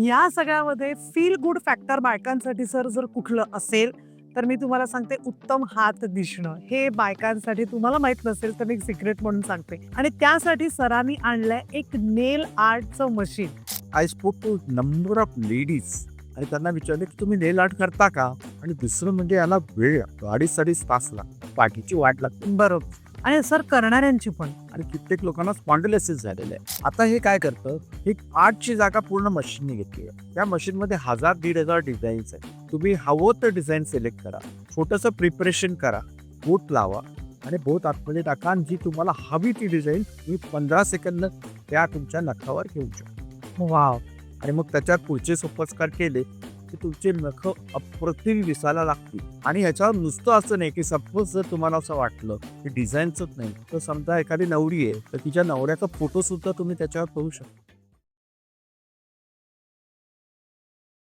या सगळ्यामध्ये feel good factor बायकांसाठी sir जर कुठलं असेल, तर मी तुम्हाला सांगते उत्तम हात दिसणं. हे बायकांसाठी तुम्हाला माहीत नसेल तर मी एक सिक्रेट म्हणून सांगते आणि त्यासाठी सरांनी आणलंय एक नेल आर्टचं machine. I spoke to number of ladies आणि त्यांना विचारले की तुम्ही नेल आर्ट करता का? आणि दुसरं म्हणजे याला वेळ लागतो, 2.5 तास लागतो, पाठीची वाट लागते बरोबर. आणि सर करणाऱ्यांची पण. आणि कित्येक लोकांना स्पॉन्डिलोसिस झालेलं आहे. आता हे काय करतं, ही आर्टची जागा पूर्ण मशीनने घेतली आहे. त्या मशीनमध्ये 1000-1500 डिझाईन्स आहेत. तुम्ही हवं तर डिझाईन सिलेक्ट करा, छोटंसं प्रिपरेशन करा, बोट लावा आणि बोट आतमध्ये टाका आणि जी तुम्हाला हवी ती डिझाईन तुम्ही 15 सेकंद त्या तुमच्या नखावर घेऊ शकता. वाव. आणि मग त्याच्यात पुढचे सोपस्कार केले की तुमचे नख अप्रतिम दिसायला लागतील. आणि ह्याच्यावर नुसतं असं नाही की सपोज जर तुम्हाला असं वाटलं की डिझाईनच नाही, तर समजा एखादी नवरी आहे तर तिच्या नवऱ्याचा फोटो सुद्धा तुम्ही त्याच्यावर पाहू शकता.